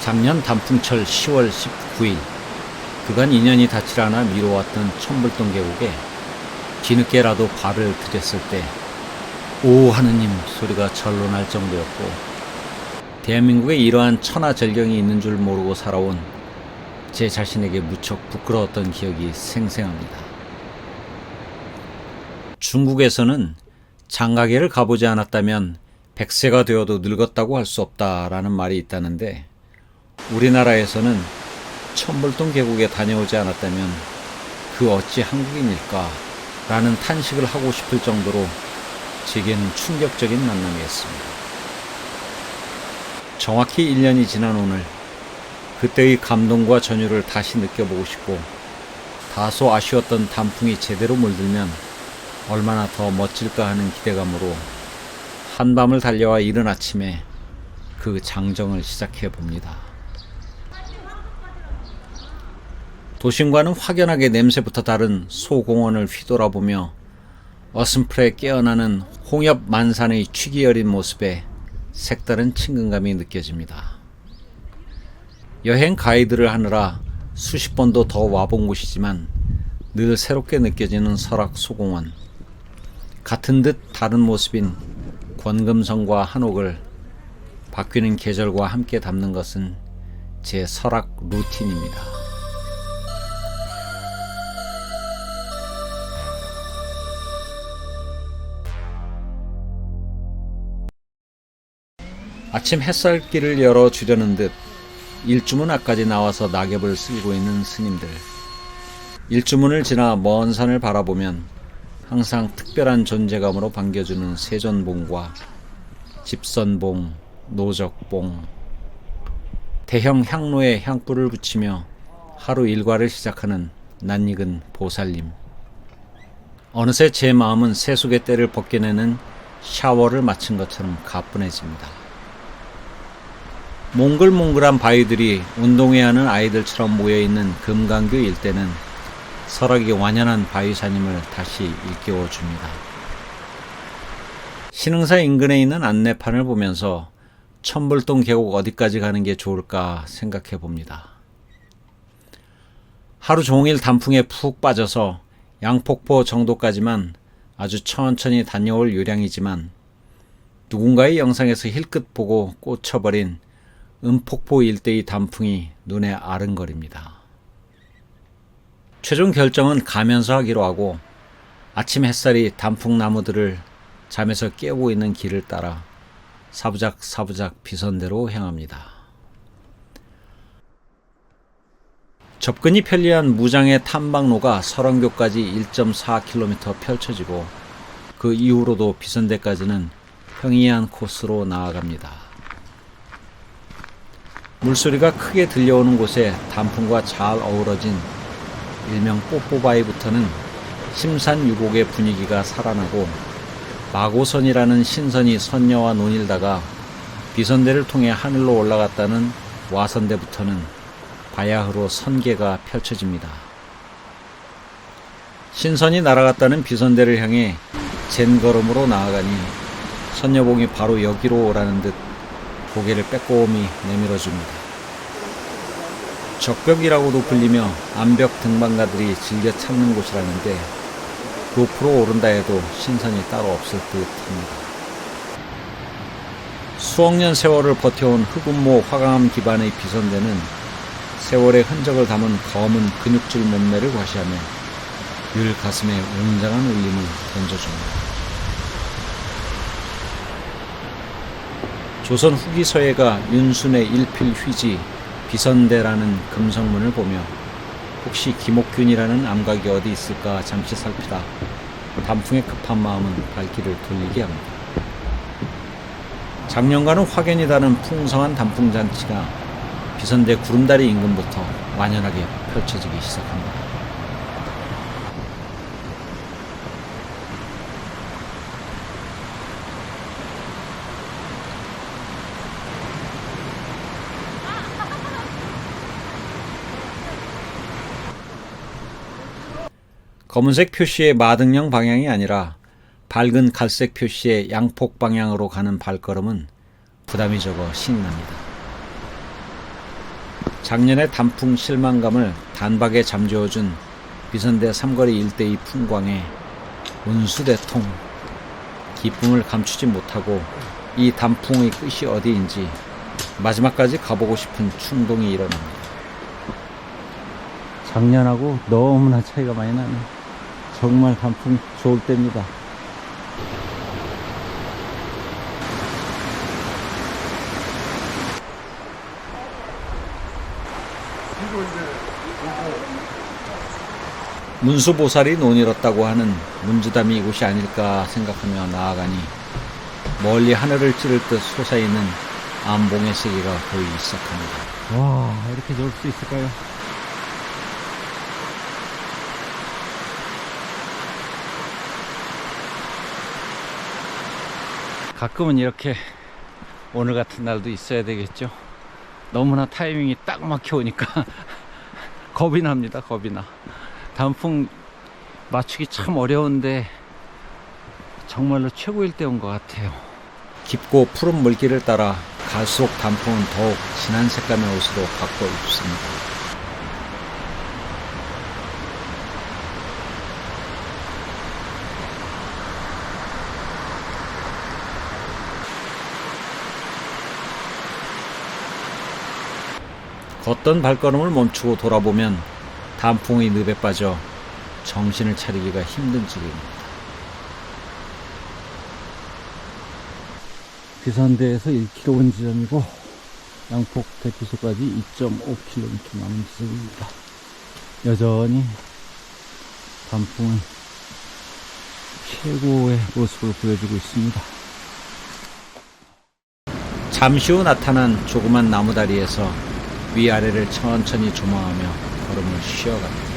작년 단풍철 10월 19일 그간 인연이 닿질 않아 미뤄왔던 천불동 계곡에 뒤늦게라도 발을 들였을 때 오 하느님 소리가 절로 날 정도였고, 대한민국에 이러한 천하절경이 있는 줄 모르고 살아온 제 자신에게 무척 부끄러웠던 기억이 생생합니다. 중국에서는 장가게를 가보지 않았다면 100세가 되어도 늙었다고 할 수 없다라는 말이 있다는데, 우리나라에서는 천불동 계곡에 다녀오지 않았다면 그 어찌 한국인일까 라는 탄식을 하고 싶을 정도로 제게는 충격적인 만남이었습니다. 정확히 1년이 지난 오늘, 그때의 감동과 전율을 다시 느껴보고 싶고, 다소 아쉬웠던 단풍이 제대로 물들면 얼마나 더 멋질까 하는 기대감으로 한밤을 달려와 이른 아침에 그 장정을 시작해 봅니다. 도심과는 확연하게 냄새부터 다른 소공원을 휘돌아보며 어슴풀에 깨어나는 홍엽 만산의 취기 어린 모습에 색다른 친근감이 느껴집니다. 여행 가이드를 하느라 수십 번도 더 와본 곳이지만 늘 새롭게 느껴지는 설악 소공원. 같은 듯 다른 모습인 권금성과 한옥을 바뀌는 계절과 함께 담는 것은 제 설악 루틴입니다. 아침 햇살길을 열어 주려는 듯 일주문 앞까지 나와서 낙엽을 쓸고 있는 스님들. 일주문을 지나 먼 산을 바라보면 항상 특별한 존재감으로 반겨주는 세존봉과 집선봉, 노적봉, 대형 향로에 향불을 붙이며 하루 일과를 시작하는 낯익은 보살님. 어느새 제 마음은 세속의 때를 벗겨내는 샤워를 마친 것처럼 가뿐해집니다. 몽글몽글한 바위들이 운동회 하는 아이들처럼 모여있는 금강교 일대는 설악이 완연한 바위산임을 다시 일깨워줍니다. 신흥사 인근에 있는 안내판을 보면서 천불동 계곡 어디까지 가는 게 좋을까 생각해 봅니다. 하루 종일 단풍에 푹 빠져서 양폭포 정도까지만 아주 천천히 다녀올 요량이지만, 누군가의 영상에서 힐끗 보고 꽂혀버린 음폭포 일대의 단풍이 눈에 아른거립니다. 최종 결정은 가면서 하기로 하고 아침 햇살이 단풍나무들을 잠에서 깨우고 있는 길을 따라 사부작 비선대로 향합니다. 접근이 편리한 무장의 탐방로가 설원교까지 1.4km 펼쳐지고, 그 이후로도 비선대까지는 평이한 코스로 나아갑니다. 물소리가 크게 들려오는 곳에 단풍과 잘 어우러진 일명 뽀뽀바위부터는 심산유곡의 분위기가 살아나고, 마고선이라는 신선이 선녀와 논일다가 비선대를 통해 하늘로 올라갔다는 와선대부터는 바야흐로 선계가 펼쳐집니다. 신선이 날아갔다는 비선대를 향해 젠걸음으로 나아가니 선녀봉이 바로 여기로 오라는 듯 고개를 빼꼼히 내밀어줍니다. 적벽이라고도 불리며 암벽 등반가들이 즐겨 찾는 곳이라는데, 높으로 오른다 해도 신선이 따로 없을 듯합니다. 수억 년 세월을 버텨온 흑운모 화강암 기반의 비선대는 세월의 흔적을 담은 검은 근육질 몸매를 과시하며 늘 가슴에 웅장한 울림을 던져줍니다. 조선 후기 서예가 윤순의 일필휘지 비선대라는 금성문을 보며 혹시 김옥균이라는 암각이 어디 있을까 잠시 살피다 단풍의 급한 마음은 발길을 돌리게 합니다. 작년과는 확연히 다른 풍성한 단풍잔치가 비선대 구름다리 인근부터 완연하게 펼쳐지기 시작합니다. 검은색 표시의 마등령 방향이 아니라 밝은 갈색 표시의 양폭 방향으로 가는 발걸음은 부담이 적어 신이 납니다. 작년의 단풍 실망감을 단박에 잠재워준 비선대 삼거리 일대의 풍광에 운수대통 기쁨을 감추지 못하고 이 단풍의 끝이 어디인지 마지막까지 가보고 싶은 충동이 일어납니다. 작년하고 너무나 차이가 많이 나네. 정말 단풍 좋을 때입니다. 문수보살이 논이었다고 하는 문주담이 이곳이 아닐까 생각하며 나아가니 멀리 하늘을 찌를 듯 솟아있는 암봉의 세계가 보이기 시작합니다. 와, 이렇게 좋을 수 있을까요? 가끔은 이렇게 오늘 같은 날도 있어야 되겠죠. 너무나 타이밍이 딱 막혀 오니까 겁이 납니다. 겁이 나. 단풍 맞추기 참 어려운데 정말로 최고일 때 온 것 같아요. 깊고 푸른 물길을 따라 갈수록 단풍은 더욱 진한 색감의 옷으로 바꿔 입습니다. 걷던 발걸음을 멈추고 돌아보면 단풍의 늪에 빠져 정신을 차리기가 힘든 지경입니다. 비산대에서 1km 온 지점이고 양폭 대피소까지 2.5km 남은 지점입니다. 여전히 단풍은 최고의 모습을 보여주고 있습니다. 잠시 후 나타난 조그만 나무다리에서 위아래를 천천히 조망하며 걸음을 쉬어갑니다.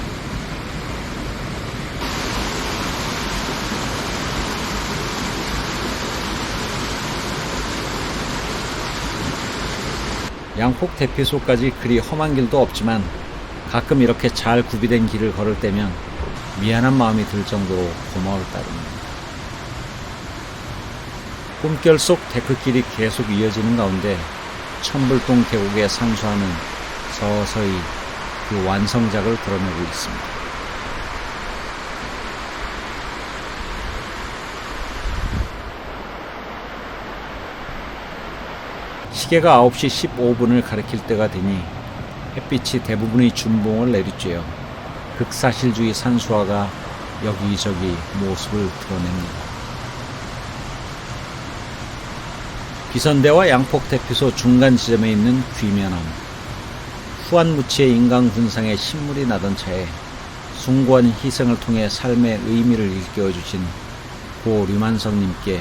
양폭 대피소까지 그리 험한 길도 없지만 가끔 이렇게 잘 구비된 길을 걸을 때면 미안한 마음이 들 정도로 고마울 따름입니다. 꿈결 속 데크길이 계속 이어지는 가운데 천불동 계곡의 상수하는 서서히 그 완성작을 드러내고 있습니다. 시계가 9시 15분을 가리킬 때가 되니 햇빛이 대부분의 준봉을 내리쬐어 극사실주의 산수화가 여기저기 모습을 드러냅니다. 비선대와 양폭 대피소 중간 지점에 있는 귀면암. 후한무치의 인간군상에 신물이 나던 차에 숭고한 희생을 통해 삶의 의미를 일깨워주신 고 류만성님께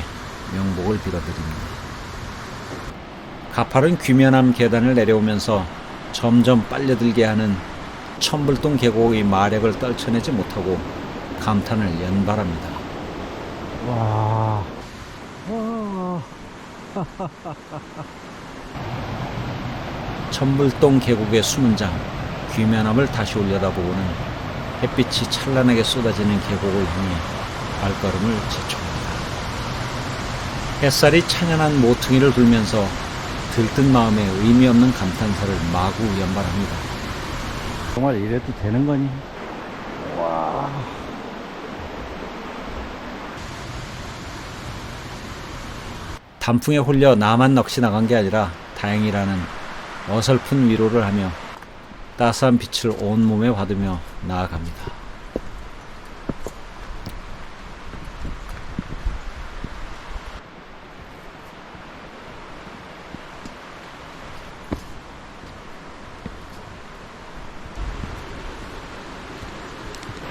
명복을 빌어드립니다. 가파른 귀면암 계단을 내려오면서 점점 빨려들게 하는 천불동 계곡의 마력을 떨쳐내지 못하고 감탄을 연발합니다. 와. 천불동 계곡의 숨은 장 귀면암을 다시 올려다보고는 햇빛이 찬란하게 쏟아지는 계곡을 향해 발걸음을 재촉합니다. 햇살이 찬연한 모퉁이를 돌면서 들뜬 마음에 의미 없는 감탄사를 마구 연발합니다. 정말 이래도 되는 거니? 와. 단풍에 홀려 나만 넋이 나간 게 아니라 다행이라는 어설픈 위로를 하며 따스한 빛을 온몸에 받으며 나아갑니다.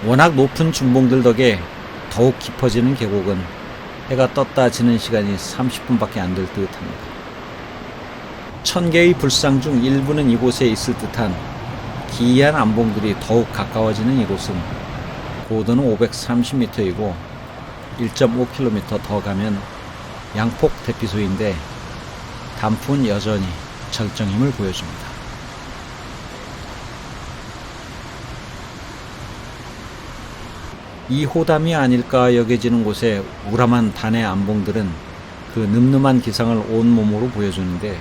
워낙 높은 중봉들 덕에 더욱 깊어지는 계곡은 해가 떴다 지는 시간이 30분밖에 안 될 듯합니다. 1000개의 불상 중 일부는 이곳에 있을 듯한 기이한 암봉들이 더욱 가까워지는 이곳은 고도는 530m이고 1.5km 더 가면 양폭 대피소인데 단풍은 여전히 절정힘을 보여줍니다. 이 호담이 아닐까 여겨지는 곳에 우람한 단의 암봉들은 그 늠름한 기상을 온몸으로 보여주는데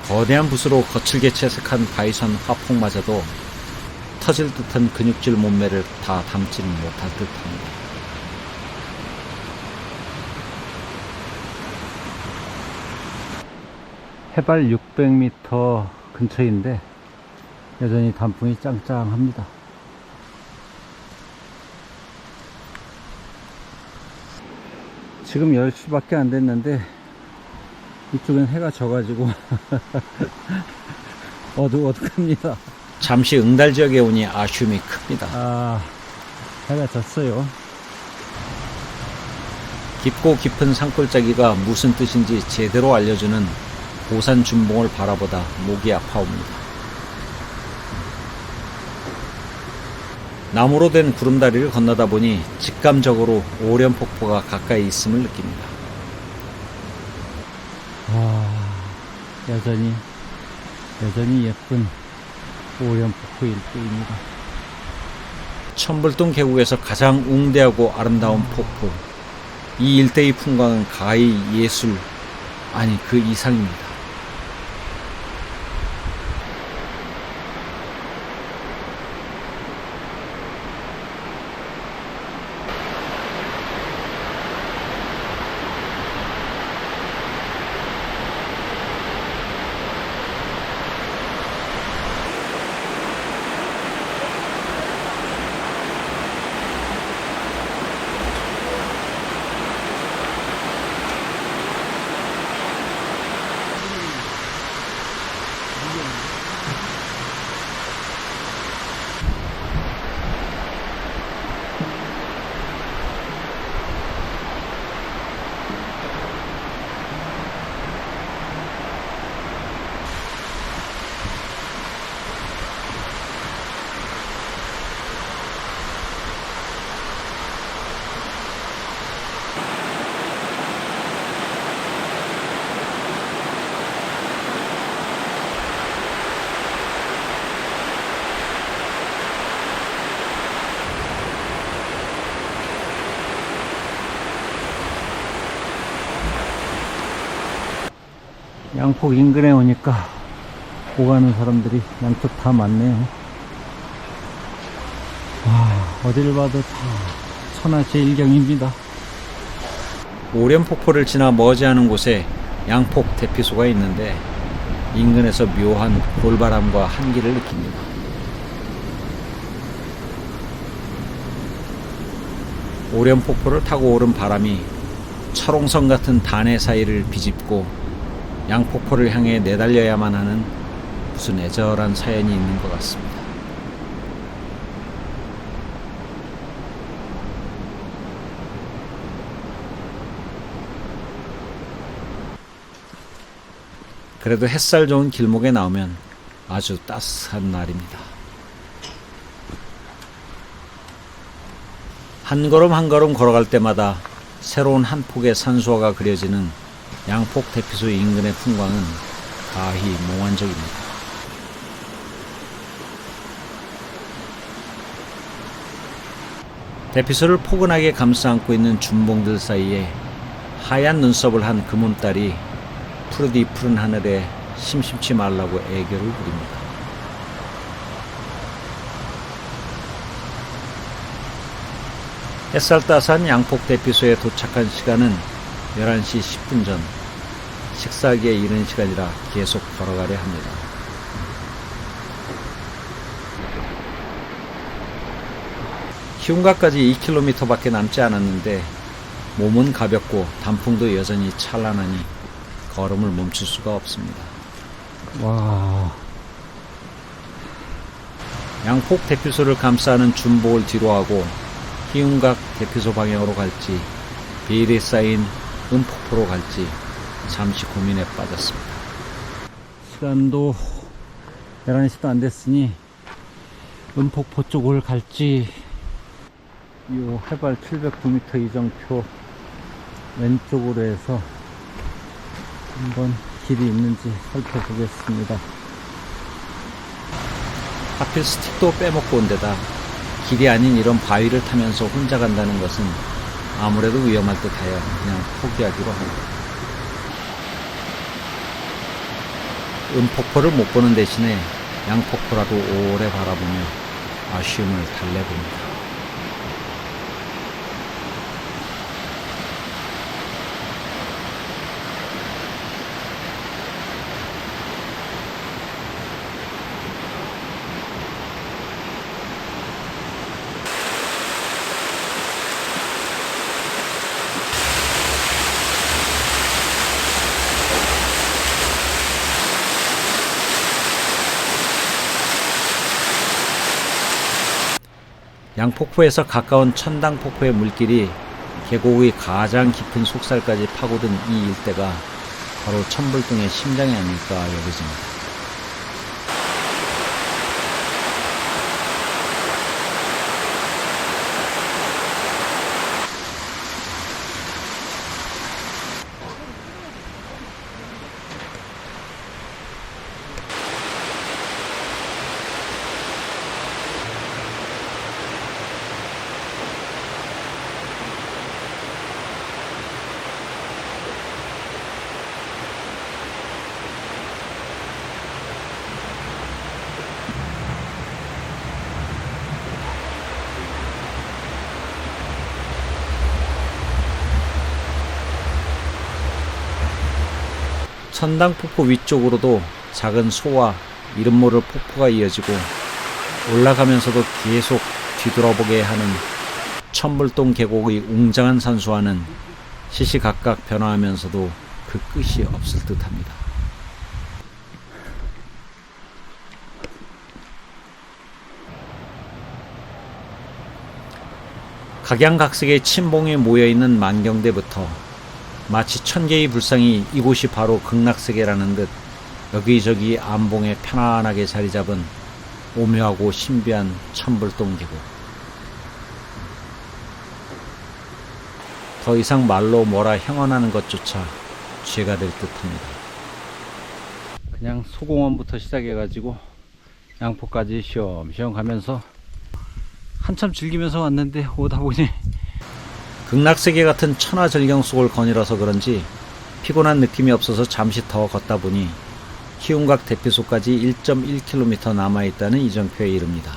거대한 붓으로 거칠게 채색한 바이선 화폭마저도 터질 듯한 근육질 몸매를 다 담지는 못할 듯합니다. 해발 600m 근처인데 여전히 단풍이 짱짱합니다. 지금 10시밖에 안 됐는데 이쪽은 해가 져가지고 어둑어둑합니다. 잠시 응달 지역에 오니 아쉬움이 큽니다. 해가 졌어요. 깊고 깊은 산골짜기가 무슨 뜻인지 제대로 알려주는 고산 준봉을 바라보다 목이 아파옵니다. 나무로 된 구름다리를 건너다 보니 직감적으로 오련폭포가 가까이 있음을 느낍니다. 여전히 예쁜 오련폭포일 뿐입니다. 천불동 계곡에서 가장 웅대하고 아름다운 폭포. 이 일대의 풍광은 가히 예술, 아니 그 이상입니다. 양폭 인근에 오니까 오가는 사람들이 양쪽 다 많네요. 어디를 봐도 다 천하제일경입니다. 오련폭포를 지나 머지않은 곳에 양폭 대피소가 있는데 인근에서 묘한 볼바람과 한기를 느낍니다. 오련폭포를 타고 오른 바람이 철옹성 같은 단해 사이를 비집고 양폭포를 향해 내달려야만 하는 무슨 애절한 사연이 있는 것 같습니다. 그래도 햇살 좋은 길목에 나오면 아주 따스한 날입니다. 한 걸음 한 걸음 걸어갈 때마다 새로운 한 폭의 산수화가 그려지는 양폭 대피소 인근의 풍광은 가히 몽환적입니다. 대피소를 포근하게 감싸 안고 있는 준봉들 사이에 하얀 눈썹을 한 금운달이 푸르디 푸른 하늘에 심심치 말라고 애교를 부립니다. 햇살 따스한 양폭 대피소에 도착한 시간은 11시 10분 전. 식사하기에 이른 시간이라 계속 걸어가려 합니다. 희운가까지 2km밖에 남지 않았는데 몸은 가볍고 단풍도 여전히 찬란하니 걸음을 멈출 수가 없습니다. 양폭 대피소를 감싸는 준복을 뒤로하고 희운각 대피소 방향으로 갈지 베일에 쌓인 은폭포로 갈지 잠시 고민에 빠졌습니다. 시간도 11시도 안 됐으니 은폭포 쪽을 갈지 이 해발 709m 이정표 왼쪽으로 해서 한번 길이 있는지 살펴보겠습니다. 하필 스틱도 빼먹고 온 데다 길이 아닌 이런 바위를 타면서 혼자 간다는 것은 아무래도 위험할 듯하여 그냥 포기하기로 합니다. 음폭포를 못 보는 대신에 양폭포라도 오래 바라보며 아쉬움을 달래봅니다. 양폭포에서 가까운 천당폭포의 물길이 계곡의 가장 깊은 속살까지 파고든 이 일대가 바로 천불동의 심장이 아닐까 여겨집니다. 천당폭포 위쪽으로도 작은 소와 이름 모를 폭포가 이어지고 올라가면서도 계속 뒤돌아보게 하는 천불동 계곡의 웅장한 산수와는 시시각각 변화하면서도 그 끝이 없을 듯합니다. 각양각색의 침봉에 모여있는 만경대부터 마치 천개의 불상이 이곳이 바로 극락세계라는 듯 여기저기 안봉에 편안하게 자리잡은 오묘하고 신비한 천불동 계곡. 더 이상 말로 뭐라 형언하는 것조차 죄가 될 듯합니다. 그냥 소공원부터 시작해가지고 양포까지 쉬엄쉬엄 가면서 한참 즐기면서 왔는데 오다 보니 극락세계 같은 천하절경 속을 거닐어서 그런지 피곤한 느낌이 없어서 잠시 더 걷다 보니 희운각 대피소까지 1.1km 남아있다는 이정표에 이릅니다.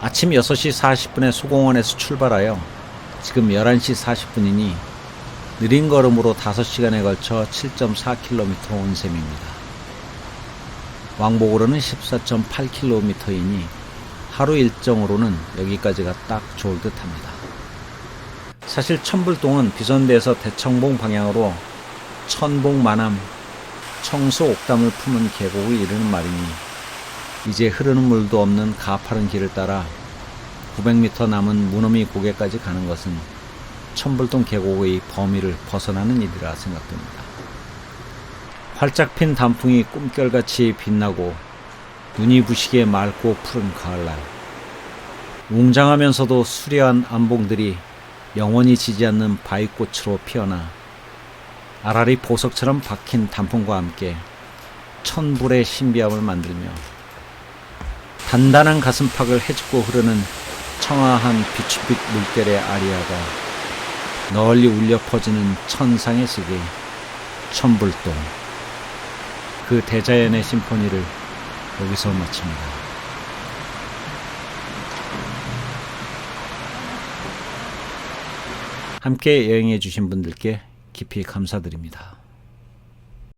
아침 6시 40분에 소공원에서 출발하여 지금 11시 40분이니 느린 걸음으로 5시간에 걸쳐 7.4km 온 셈입니다. 왕복으로는 14.8km이니 하루 일정으로는 여기까지가 딱 좋을 듯 합니다. 사실 천불동은 비선대에서 대청봉 방향으로 천봉 만암 청수 옥담을 품은 계곡을 이르는 말이니 이제 흐르는 물도 없는 가파른 길을 따라 900m 남은 무너미 고개까지 가는 것은 천불동 계곡의 범위를 벗어나는 일이라 생각됩니다. 활짝 핀 단풍이 꿈결같이 빛나고 눈이 부시게 맑고 푸른 가을날, 웅장하면서도 수려한 안봉들이 영원히 지지 않는 바위꽃으로 피어나 아라리 보석처럼 박힌 단풍과 함께 천불의 신비함을 만들며 단단한 가슴팍을 헤집고 흐르는 청아한 빛빛 물결의 아리아가 널리 울려 퍼지는 천상의 세계 천불동, 그 대자연의 심포니를 여기서 마칩니다. 함께 여행해 주신 분들께 깊이 감사드립니다.